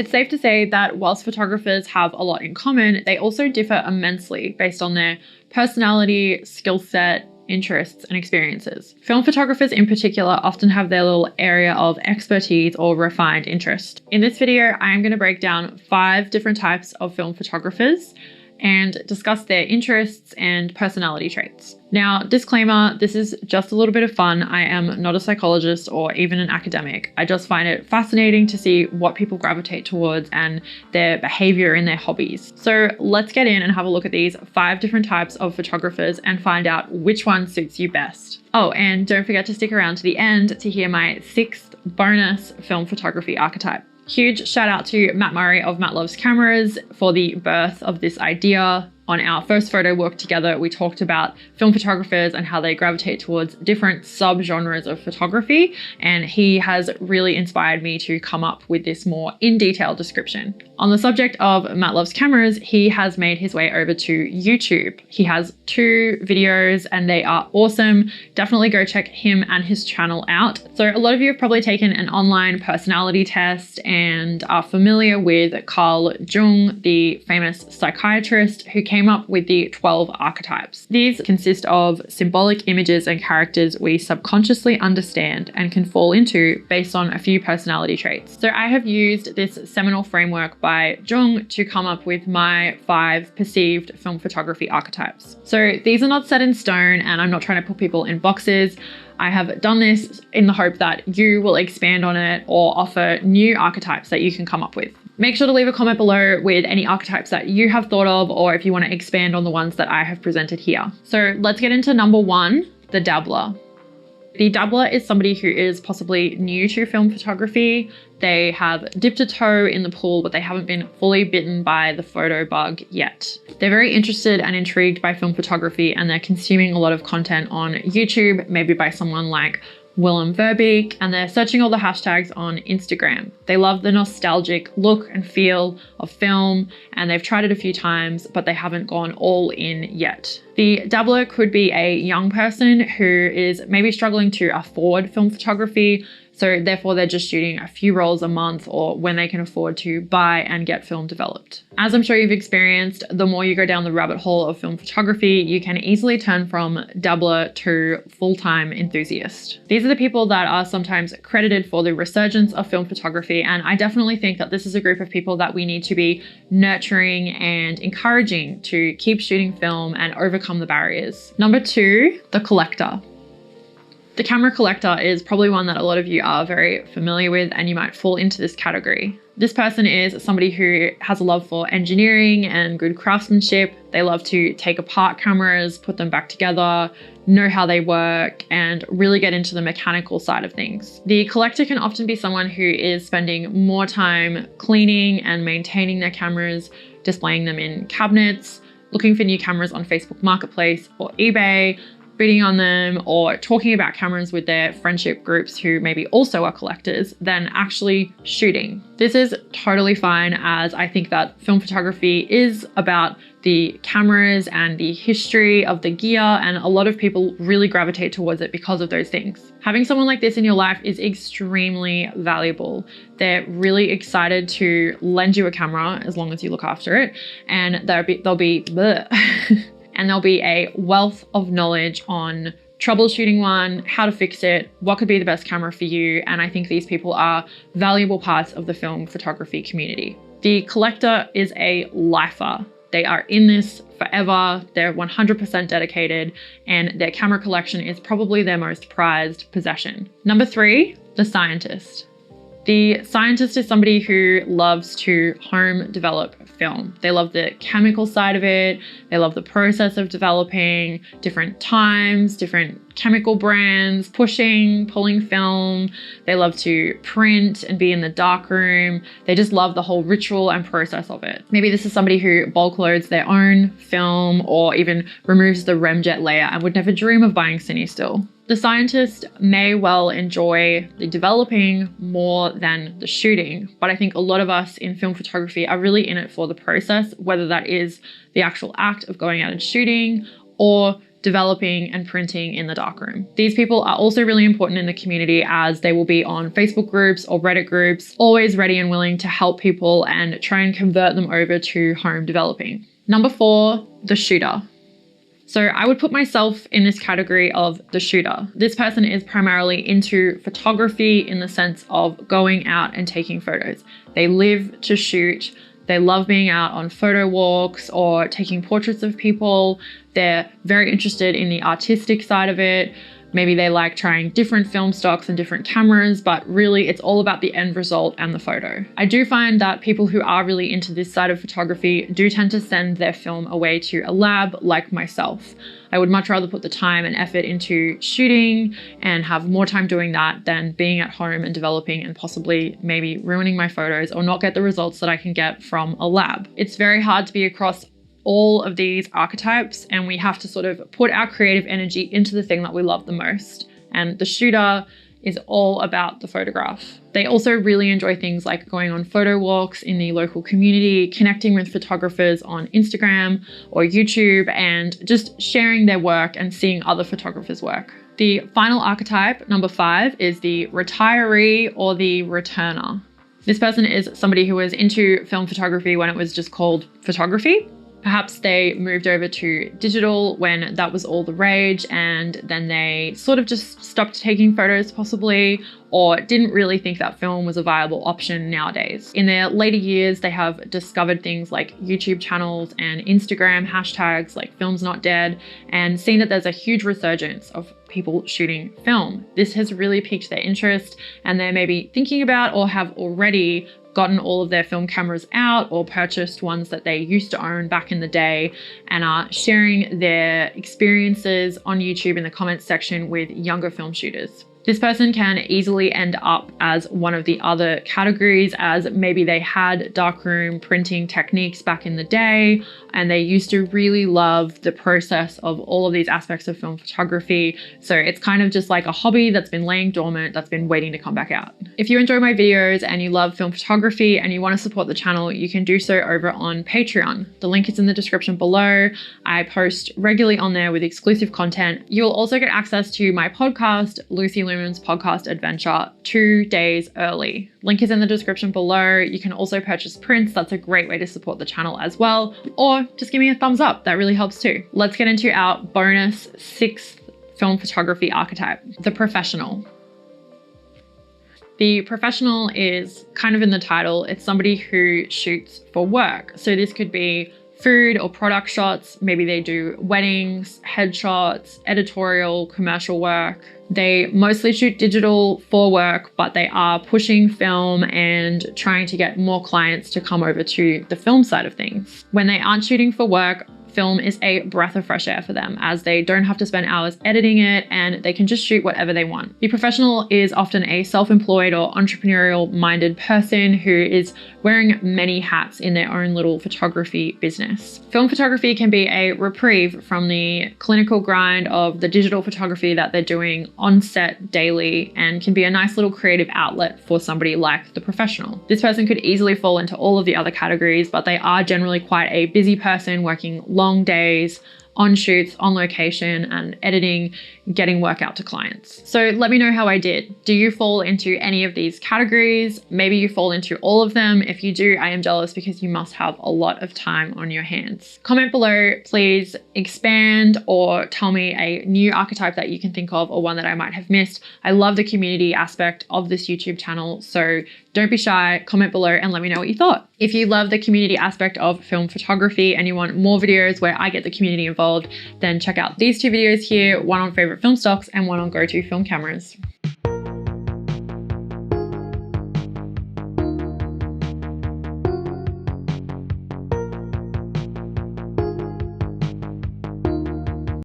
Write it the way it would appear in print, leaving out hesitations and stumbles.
It's safe to say that whilst photographers have a lot in common, they also differ immensely based on their personality, skill set, interests, and experiences. Film photographers in particular often have their little area of expertise or refined interest. In this video, I am going to break down 5 different types of film photographers and discuss their interests and personality traits. Now, disclaimer, this is just a little bit of fun. I am not a psychologist or even an academic. I just find it fascinating to see what people gravitate towards and their behavior in their hobbies. So let's get in and have a look at these 5 different types of photographers and find out which one suits you best. Oh, and don't forget to stick around to the end to hear my 6th bonus film photography archetype. Huge shout out to Matt Murray of Matt Loves Cameras for the birth of this idea. On our first photo walk together, we talked about film photographers and how they gravitate towards different subgenres of photography, and he has really inspired me to come up with this more in-detail description. On the subject of Matt Loves Cameras, he has made his way over to YouTube. He has 2 videos and they are awesome. Definitely go check him and his channel out. So a lot of you have probably taken an online personality test and are familiar with Carl Jung, the famous psychiatrist who came up with the 12 archetypes. These consist of symbolic images and characters we subconsciously understand and can fall into based on a few personality traits. So I have used this seminal framework by Jung to come up with my 5 perceived film photography archetypes. So these are not set in stone and I'm not trying to put people in boxes. I have done this in the hope that you will expand on it or offer new archetypes that you can come up with. Make sure to leave a comment below with any archetypes that you have thought of, or if you want to expand on the ones that I have presented here. So let's get into number 1, the dabbler. The dabbler is somebody who is possibly new to film photography. They have dipped a toe in the pool, but they haven't been fully bitten by the photo bug yet. They're very interested and intrigued by film photography, and they're consuming a lot of content on YouTube, maybe by someone like Willem Verbeek, and they're searching all the hashtags on Instagram. They love the nostalgic look and feel of film, and they've tried it a few times, but they haven't gone all in yet. The dabbler could be a young person who is maybe struggling to afford film photography, so therefore they're just shooting a few rolls a month or when they can afford to buy and get film developed. As I'm sure you've experienced, the more you go down the rabbit hole of film photography, you can easily turn from dabbler to full-time enthusiast. These are the people that are sometimes credited for the resurgence of film photography, and I definitely think that this is a group of people that we need to be nurturing and encouraging to keep shooting film and overcome the barriers. Number 2, the collector. The camera collector is probably one that a lot of you are very familiar with, and you might fall into this category. This person is somebody who has a love for engineering and good craftsmanship. They love to take apart cameras, put them back together, know how they work, and really get into the mechanical side of things. The collector can often be someone who is spending more time cleaning and maintaining their cameras, displaying them in cabinets, looking for new cameras on Facebook Marketplace or eBay, bidding on them, or talking about cameras with their friendship groups who maybe also are collectors, than actually shooting. This is totally fine, as I think that film photography is about the cameras and the history of the gear, and a lot of people really gravitate towards it because of those things. Having someone like this in your life is extremely valuable. They're really excited to lend you a camera as long as you look after it, and they'll be and there'll be a wealth of knowledge on troubleshooting one, how to fix it, what could be the best camera for you, and I think these people are valuable parts of the film photography community. The collector is a lifer. They are in this forever, they're 100% dedicated, and their camera collection is probably their most prized possession. Number 3, the scientist. The scientist is somebody who loves to home develop film. They love the chemical side of it. They love the process of developing different times, different chemical brands, pushing, pulling film. They love to print and be in the darkroom. They just love the whole ritual and process of it. Maybe this is somebody who bulk loads their own film or even removes the remjet layer and would never dream of buying cine still. The scientist may well enjoy the developing more than the shooting, but I think a lot of us in film photography are really in it for the process, whether that is the actual act of going out and shooting or developing and printing in the darkroom. These people are also really important in the community as they will be on Facebook groups or Reddit groups, always ready and willing to help people and try and convert them over to home developing. Number 4, the shooter. So I would put myself in this category of the shooter. This person is primarily into photography in the sense of going out and taking photos. They live to shoot. They love being out on photo walks or taking portraits of people. They're very interested in the artistic side of it. Maybe they like trying different film stocks and different cameras, but really it's all about the end result and the photo. I do find that people who are really into this side of photography do tend to send their film away to a lab like myself. I would much rather put the time and effort into shooting and have more time doing that than being at home and developing and possibly maybe ruining my photos or not get the results that I can get from a lab. It's very hard to be across all of these archetypes, and we have to sort of put our creative energy into the thing that we love the most. And the shooter is all about the photograph. They also really enjoy things like going on photo walks in the local community, connecting with photographers on Instagram or YouTube, and just sharing their work and seeing other photographers' work. The final archetype, number 5, is the retiree or the returner. This person is somebody who was into film photography when it was just called photography. Perhaps they moved over to digital when that was all the rage, and then they sort of just stopped taking photos possibly, or didn't really think that film was a viable option nowadays. In their later years, they have discovered things like YouTube channels and Instagram hashtags like Film's Not Dead, and seen that there's a huge resurgence of people shooting film. This has really piqued their interest, and they're maybe thinking about or have already gotten all of their film cameras out or purchased ones that they used to own back in the day and are sharing their experiences on YouTube in the comments section with younger film shooters. This person can easily end up as one of the other categories, as maybe they had darkroom printing techniques back in the day and they used to really love the process of all of these aspects of film photography. So it's kind of just like a hobby that's been laying dormant, that's been waiting to come back out. If you enjoy my videos and you love film photography and you want to support the channel, you can do so over on Patreon. The link is in the description below. I post regularly on there with exclusive content. You'll also get access to my podcast, Lucy Lumen's Podcast Adventure, 2 days early. Link is in the description below. You can also purchase prints. That's a great way to support the channel as well. Or just give me a thumbs up. That really helps too. Let's get into our bonus 6th film photography archetype, the professional. The professional is kind of in the title. It's somebody who shoots for work. So this could be food or product shots. Maybe they do weddings, headshots, editorial, commercial work. They mostly shoot digital for work, but they are pushing film and trying to get more clients to come over to the film side of things. When they aren't shooting for work, film is a breath of fresh air for them, as they don't have to spend hours editing it and they can just shoot whatever they want. The professional is often a self-employed or entrepreneurial minded person who is wearing many hats in their own little photography business. Film photography can be a reprieve from the clinical grind of the digital photography that they're doing on set daily, and can be a nice little creative outlet for somebody like the professional. This person could easily fall into all of the other categories, but they are generally quite a busy person working long days on shoots, on location, and editing, getting work out to clients. So let me know how I did. Do you fall into any of these categories? Maybe you fall into all of them. If you do, I am jealous because you must have a lot of time on your hands. Comment below, please expand or tell me a new archetype that you can think of or one that I might have missed. I love the community aspect of this YouTube channel, so don't be shy, comment below and let me know what you thought. If you love the community aspect of film photography and you want more videos where I get the community involved, then check out these 2 videos here, one on favorite film stocks and one on go-to film cameras.